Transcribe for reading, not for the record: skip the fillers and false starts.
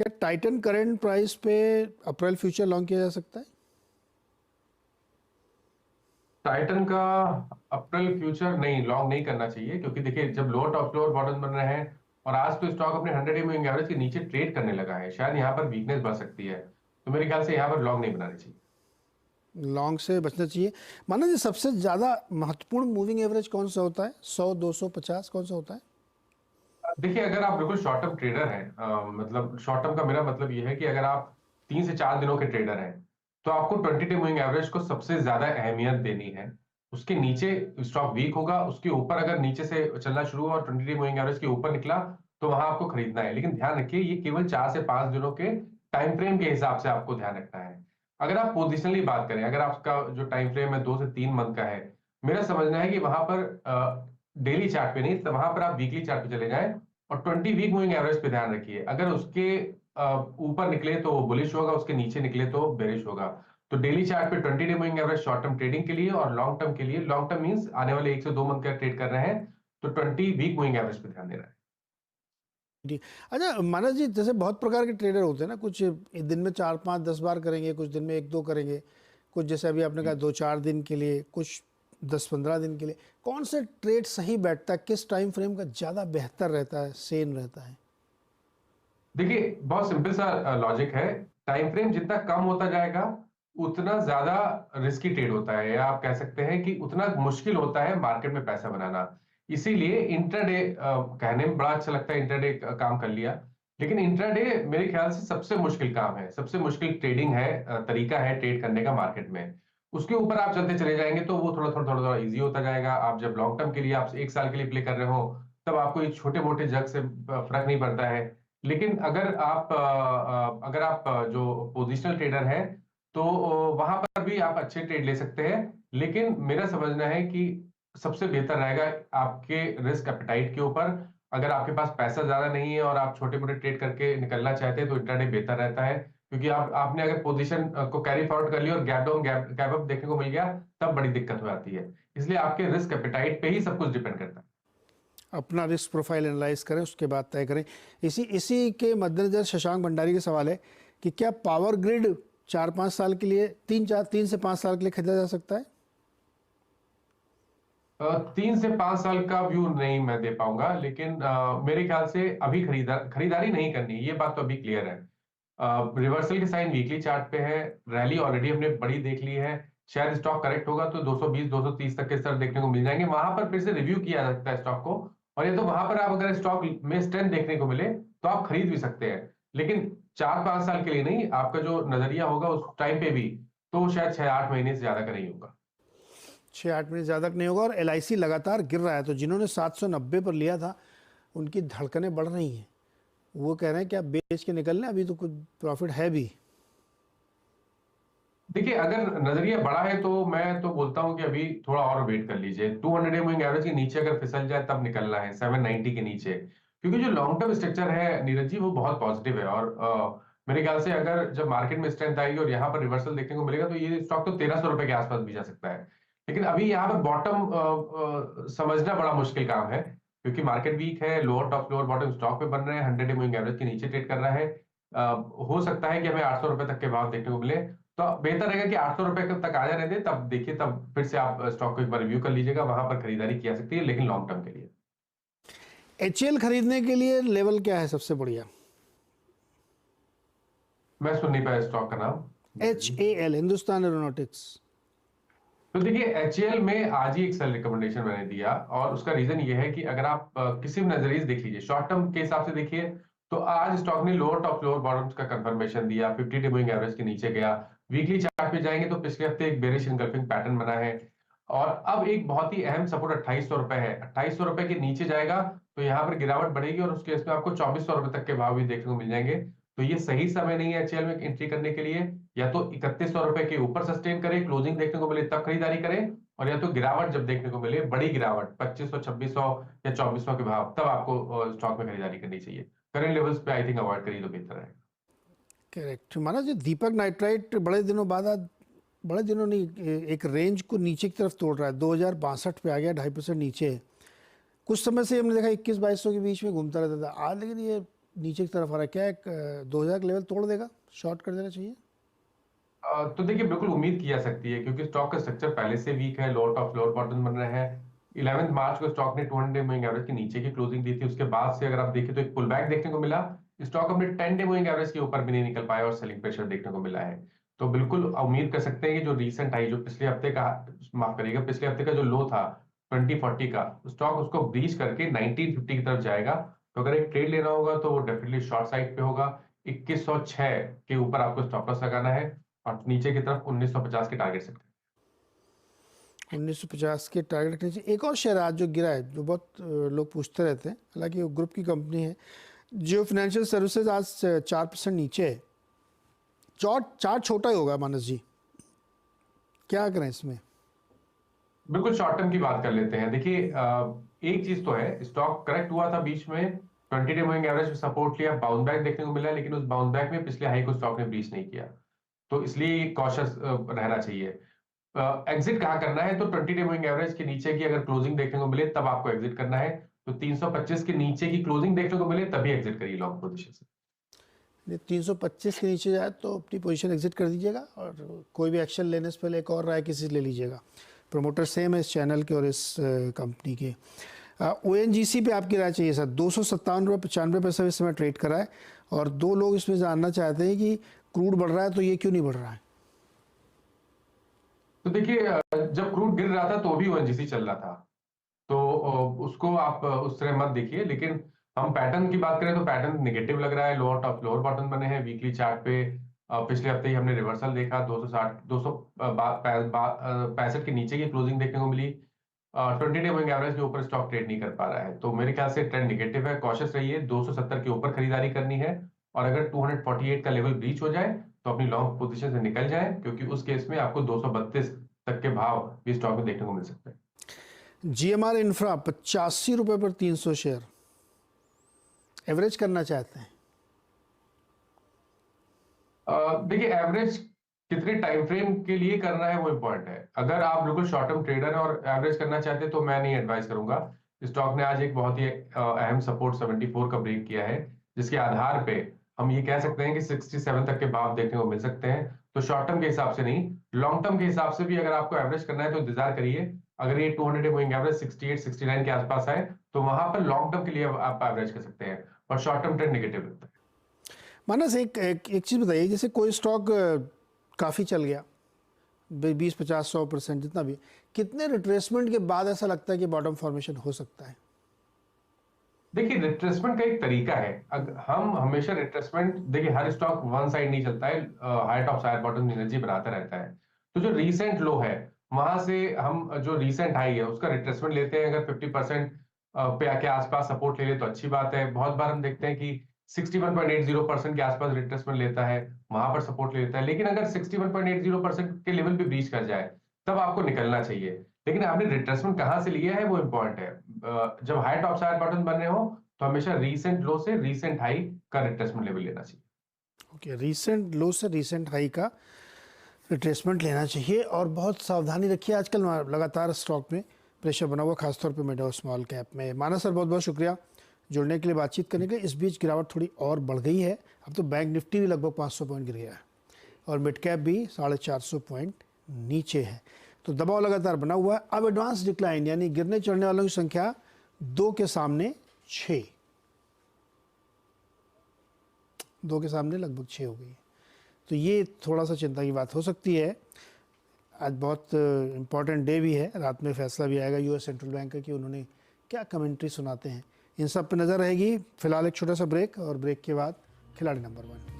क्या Titan current price पे अप्रैल future long किया जा सकता है? टाइटन का अप्रैल फ्यूचर नहीं, लॉन्ग नहीं करना चाहिए, क्योंकि देखिए जब लोअर टॉप फ्लोर बॉटम बन रहे हैं और आज तो स्टॉक अपने 100 डे मूविंग एवरेज के नीचे ट्रेड करने लगा है, शायद यहाँ पर वीकनेस बढ़ सकती है। तो मेरे ख्याल से यहाँ पर लॉन्ग नहीं बनानी चाहिए। लॉन्ग से बचना चाहिए। माना जी सबसे ज़्यादा महत्वपूर्ण मूविंग एवरेज कौन सा होता है? 100, 200, 50 कौन सा होता है? देखिए अगर आप बिल्कुल शॉर्ट टर्म ट्रेडर हैं, मतलब शॉर्ट टर्म का मेरा मतलब ये है कि अगर आप 3 से 4 दिनों के ट्रेडर हैं, तो आपको 20 डे मूविंग एवरेज को सबसे ज्यादा अहमियत देनी है। उसके नीचे स्टॉक वीक होगा, उसके ऊपर अगर नीचे से चलना शुरू हुआ और 20 डे मूविंग एवरेज के ऊपर निकला, तो वहां आपको खरीदना है। लेकिन ध्यान रखिए, ये केवल 4 से 5 दिनों के टाइम फ्रेम के हिसाब से आपको ध्यान रखना है। अगर आप पोजिशनली बात करें, अगर आपका जो टाइम फ्रेम है 2 से 3 मंथ का है, मेरा समझना है कि वहां पर डेली चार्ट पे नहीं, तो वहां पर आप वीकली चार्ट पे चले जाएं और 20 वीक मूविंग एवरेज पे ध्यान रखिए। अगर उसके ऊपर निकले तो वो बुलिश होगा, उसके नीचे निकले तो बेरिश होगा। तो डेली चार्ट पे 20 day moving average short term trading के लिए, और लॉन्ग टर्म के लिए, लॉन्ग टर्म मींस आने वाले 1 से 2 मंथ का ट्रेड कर रहे हैं, तो 20 वीक मूविंग एवरेज पे ध्यान देना है। जी। अच्छा मानस जी, जैसे बहुत प्रकार के ट्रेडर होते हैं ना, कुछ एक दिन में 4, 5, 10 बार करेंगे, कुछ दिन में 1, 2 करेंगे, कुछ जैसे अभी आपने कहा 2, 4 दिन के लिए, कुछ 10, 15 दिन के लिए। कौन से ट्रेड सही बैठता है? किस टाइम फ्रेम का ज़्यादा बेहतर रहता है, सेन रहता है? देखिए बहुत सिंपल सा लॉजिक है। टाइम फ्रेम जितना कम होता जाएगा, उतना ज्यादा रिस्की ट्रेड होता है, या आप कह सकते हैं कि उतना मुश्किल होता है मार्केट में पैसा बनाना। इसीलिए इंट्राडे, कहने में बड़ा अच्छा लगता है इंट्राडे काम कर लिया, लेकिन इंट्राडे मेरे ख्याल से सबसे मुश्किल काम है, सबसे मुश्किल ट्रेडिंग है, तरीका है ट्रेड करने का मार्केट में। उसके ऊपर आप चलते चले जाएंगे तो वो थोड़ा थोड़ा थोड़ा थोड़ा इजी होता जाएगा। आप जब लॉन्ग टर्म के लिए, आप 1 साल के लिए प्ले कर रहे हो, तब आपको ये छोटे मोटे जग से फर्क नहीं पड़ता है। लेकिन अगर आप जो पोजिशनल ट्रेडर है, तो वहां पर भी आप अच्छे ट्रेड ले सकते हैं। लेकिन मेरा समझना है कि सबसे बेहतर रहेगा आपके रिस्क एपेटाइट के ऊपर। अगर आपके पास पैसा ज्यादा नहीं है और आप छोटे मोटे ट्रेड करके निकलना चाहते हैं, तो इंट्राडे बेहतर रहता है, क्योंकि आपने अगर पोजीशन को कैरी फॉरवर्ड कर लिया और गैप डाउन गैप अप देखने को मिल गया, तब बड़ी दिक्कत हो जाती है। इसलिए आपके रिस्क एपेटाइट पे ही सब कुछ डिपेंड करता है। अपना रिस्क प्रोफाइल एनालाइज करें, उसके बाद तय करें। इसी इसी के मद्देनजर शशांक भंडारी का सवाल है कि क्या पावर ग्रिड 4-5 साल के लिए, 3 से 5 साल के लिए खरीदा जा सकता है? 3 से 5 साल का व्यू नहीं मैं दे पाऊंगा, लेकिन मेरे ख्याल से अभी खरीदारी नहीं करनी, ये बात तो अभी क्लियर है। रिवर्सल के साइन वीकली चार्ट पे है, रैली ऑलरेडी हमने बड़ी देख ली है। शायद स्टॉक करेक्ट होगा तो 220 230 तक के स्तर देखने को मिल जाएंगे, वहां पर फिर से रिव्यू किया जा सकता है स्टॉक को। और ये तो वहां पर आप अगर स्टॉक में स्ट्रेंथ देखने को मिले, तो आप खरीद भी सकते हैं। लेकिन 4-5 साल के लिए नहीं, आपका जो नजरिया होगा उस टाइम पे भी, तो शायद 6-8 महीने से ज्यादा का नहीं होगा। 6-8 महीने ज़्यादा नहीं होगा। और LIC लगातार गिर रहा है, तो जिन्होंने 790 पर लिया था उनकी धड़कनें बढ़ रही हैं। वो कह रहे हैं कि आप बेच के निकल लें, अभी तो कुछ प्रॉफिट है भी। देखिए अगर नजरिया बड़ा है, तो मैं तो बोलता हूं कि अभी थोड़ा और वेट कर लीजिए। 200 डे मूविंग एवरेज के नीचे अगर फिसल जाए तब निकलना है, 790 के नीचे। क्योंकि जो लॉन्ग टर्म स्ट्रक्चर है नीरज जी, वो बहुत पॉजिटिव है। और मेरे ख्याल से अगर जब मार्केट में स्ट्रेंथ आएगी और यहाँ पर रिवर्सल देखने को मिलेगा, तो ये स्टॉक तो 1300 रुपए के आसपास भी जा सकता है। लेकिन अभी यहाँ पर बॉटम समझना बड़ा मुश्किल काम है, क्योंकि मार्केट वीक है, lower top lower bottom stock पे बन रहे हैं, 100 डे मूविंग एवरेज के नीचे ट्रेड कर रहा है। हो सकता है कि हमें 800 रुपए तक के भाव देखने को मिले। तो बेहतर रहेगा कि 800 रुपए तक आ जाने दे, तब देखिए, तब फिर से आप स्टॉक को एक बार रिव्यू कर लीजिएगा, वहां पर खरीदारी की जा सकती है, लेकिन लॉन्ग टर्म के लिए। HAL खरीदने के लिए लेवल क्या है सबसे बढ़िया? मैं सुन नहीं पाया स्टॉक का नाम। HAL, Hindustan aeronautics. तो देखिए एचएएल में आज ही एक सेल रिकमेंडेशन मैंने दिया, और उसका रीजन ये है कि अगर आप किसी भी नजरिए से देख लीजिए, शॉर्ट टर्म के हिसाब से देखिए, तो आज स्टॉक ने लोअर टॉप लोअर बॉटम्स का कंफर्मेशन दिया, 50 डे मूविंग एवरेज के नीचे गया। वीकली चार्ट पे जाएंगे तो पिछले हफ्ते एक बेरिश इनगल्फिंग पैटर्न बना है, और अब एक बहुत ही अहम सपोर्ट 2800 रुपए है। 2800 रुपए के नीचे जाएगा तो यहाँ पर गिरावट बढ़ेगी, और उसके इसमें आपको 2400 रुपए तक के भाव भी देखने को मिल जाएंगे। तो ये सही समय नहीं है एचएएल में एंट्री करने के लिए। या तो 3100 रुपए के ऊपर सस्टेन करे, क्लोजिंग देखने को मिले तब खरीदारी करें, और या तो गिरावट जब देखने को मिले, बड़ी गिरावट 2500 2600 या 2400 के भाव, तब आपको स्टॉक में खरीदारी करनी चाहिए। करंट लेवल्स पे आई थिंक अवॉइड करिए तो बेहतर है। करेक्ट। माना जी दीपक नाइट्राइट बड़े दिनों बाद आज, बड़े दिनों नहीं, एक रेंज को नीचे की तरफ तोड़ रहा है, 2062 पे आ गया, 2.5% नीचे है। कुछ समय से हमने देखा 21-2200 के बीच में घूमता रहता था आज, लेकिन ये नीचे की तरफ आ रहा है, क्या एक 2000 का लेवल तोड़ देगा, शॉर्ट कर देना चाहिए? तो देखिए बिल्कुल उम्मीद की जा सकती है क्योंकि स्टॉक का स्ट्रक्चर पहले से वीक है, लोअर टॉप लोअर बॉटम बन रहे हैं। 11 मार्च को स्टॉक ने 200 डे मूविंग एवरेज के नीचे की क्लोजिंग दी थी, उसके बाद से अगर आप देखें तो एक पुल बैक देखने को मिला। स्टॉक अपने 10 डे मूविंग एवरेज के ऊपर भी नहीं निकल पाया और सेलिंग प्रेशर देखने को मिला है। तो बिल्कुल उम्मीद कर सकते हैं कि जो रीसेंट हाई, जो पिछले हफ्ते का, माफ करिएगा, पिछले हफ्ते का जो लो था 2040 का, स्टॉक उसको ब्रीच करके 1950 की तरफ जाएगा। तो अगर एक ट्रेड लेना होगा तो वो डेफिनेटली शॉर्ट साइड पे होगा। 2106 के ऊपर आपको स्टॉप लॉस लगाना है और नीचे की तरफ 1950 के टारगेट सेट करें। 1950 के टारगेट रखने चाहिए। एक और शेयर आज जो गिरा है, जो बहुत लोग पूछते रहते हैं, हालांकि वो ग्रुप की कंपनी है, जियो फाइनेंशियल सर्विसेज, आज 4% नीचे है। चार्ट छोटा ही होगा मानस जी, क्या करें इसमें? बिल्कुल शॉर्ट टर्म की बात कर लेते हैं। देखिए एक चीज तो है, स्टॉक करेक्ट हुआ था बीच में, 20 डे मूविंग एवरेज सपोर्ट लिया, बाउंस बैक देखने को मिला, लेकिन उस बाउंस बैक में पिछले हाई को स्टॉक ने ब्रीच नहीं किया। तो इसलिए कॉशियस रहना चाहिए। एग्जिट कहाँ करना है, तो 20 डे मूविंग एवरेज के नीचे की अगर क्लोजिंग देखने को मिले तब आपको एग्जिट करना है। तो 325 के नीचे की क्लोजिंग देखने को मिले तभी एग्जिट करिए लॉन्ग पोजीशन से। 325 के नीचे जाए तो अपनी पोजीशन एग्जिट कर दीजिएगा, और कोई भी एक्शन लेने से पहले एक और राय किसी से ले लीजिएगा। प्रमोटर सेम है इस चैनल के और इस कंपनी के। ONGC पे आपकी राय चाहिए सर। 257 रुपये 95 पैसे इस समय ट्रेड करा है, और दो लोग इसमें जानना चाहते हैं कि क्रूड बढ़ रहा है तो ये क्यों नहीं बढ़ रहा है? तो देखिए जब क्रूड गिर रहा था तो भी ONGC चल रहा था, तो उसको आप उस तरह मत देखिए। लेकिन हम पैटर्न की बात करें तो पैटर्न नेगेटिव लग रहा है, लोअर टॉप लोअर बॉटम बने हैं वीकली चार्ट पे। पिछले हफ्ते ही हमने रिवर्सल देखा, 265 के नीचे की क्लोजिंग देखने को मिली। 20 डे मूविंग एवरेज के ऊपर स्टॉक ट्रेड नहीं कर पा रहा है, तो मेरे ख्याल से ट्रेंड नेगेटिव है। कॉशियस रहिए, 270 के ऊपर खरीदारी करनी है, और अगर 248 का लेवल ब्रीच हो जाए तो अपनी लॉन्ग पोजीशन से निकल जाए, क्योंकि उस केस में आपको 232 तक के भाव भी स्टॉक में देखने को मिल सकते हैं। GMR इंफ्रा 85 रुपये पर 300 शेयर एवरेज करना चाहते हैं। देखिए एवरेज कितने टाइम फ्रेम के लिए करना है वो इम्पोर्टेंट है। अगर आप बिल्कुल शॉर्ट टर्म ट्रेडर हैं और एवरेज करना चाहते हैं तो मैं नहीं एडवाइस करूंगा। स्टॉक ने आज एक बहुत ही अहम सपोर्ट 74 का ब्रेक किया है, जिसके आधार पे हम ये कह सकते हैं कि 67 तक के भाव देखने को मिल सकते हैं। तो शॉर्ट टर्म के हिसाब से नहीं, लॉन्ग टर्म के हिसाब से भी अगर आपको एवरेज करना है तो इंतजार करिए। अगर ये 200 डे मूविंग एवरेज 68 69 के आसपास आए तो वहां पर लॉन्ग टर्म के लिए आप एवरेज कर सकते हैं, और शॉर्ट टर्म ट्रेंड नेगेटिव लगता है। मानस एक चीज़ बताइए, जैसे कोई स्टॉक काफ़ी चल गया, 20 50 100% जितना भी, कितने रिट्रेसमेंट के बाद ऐसा लगता है कि बॉटम फॉर्मेशन हो सकता है? देखिए रिट्रेसमेंट का एक तरीका है। हम हमेशा रिट्रेसमेंट, देखिए हर स्टॉक वन साइड नहीं चलता है, high top higher bottom energy बनाता रहता है। तो जो रीसेंट लो है वहां से हम जो रीसेंट हाई है उसका रिट्रेसमेंट लेते हैं। अगर 50% पे आके आसपास सपोर्ट ले ले तो अच्छी बात है। बहुत बार हम देखते हैं कि 61.80% के आसपास रिट्रेसमेंट लेता है, वहां पर सपोर्ट ले लेता है। लेकिन अगर 61.80% के लेवल पे ब्रीच कर जाए तब आपको निकलना चाहिए। लेकिन आपने रिट्रेसमेंट कहाँ से लिया है वो इंपॉर्टेंट है। जब हाई टॉप साइड बटन बन रहे हो तो हमेशा रीसेंट लो से रीसेंट हाई का रिट्रेसमेंट लेवल लेना चाहिए। ओके, रीसेंट लो से रीसेंट हाई का रिट्रेसमेंट लेना चाहिए, और बहुत सावधानी रखिए। आजकल लगातार स्टॉक में प्रेशर बना हुआ, खासतौर पे मिड और स्मॉल कैप में। मानस सर बहुत बहुत शुक्रिया जुड़ने के लिए, बातचीत करने के लिए। इस बीच गिरावट थोड़ी और बढ़ गई है, अब तो बैंक निफ्टी भी लगभग 500 पॉइंट गिर गया है, और मिड कैप भी 450 पॉइंट नीचे है। तो दबाव लगातार बना हुआ है। अब एडवांस डिक्लाइन, यानी गिरने चढ़ने वालों की संख्या 2 के सामने 6, 2 के सामने लगभग 6 हो गई है। तो ये थोड़ा सा चिंता की बात हो सकती है। आज बहुत इम्पॉर्टेंट डे भी है, रात में फैसला भी आएगा US सेंट्रल बैंक का कि उन्होंने क्या कमेंट्री सुनाते हैं। इन सब पे नज़र रहेगी। फिलहाल एक छोटा सा ब्रेक, और ब्रेक के बाद खिलाड़ी नंबर 1।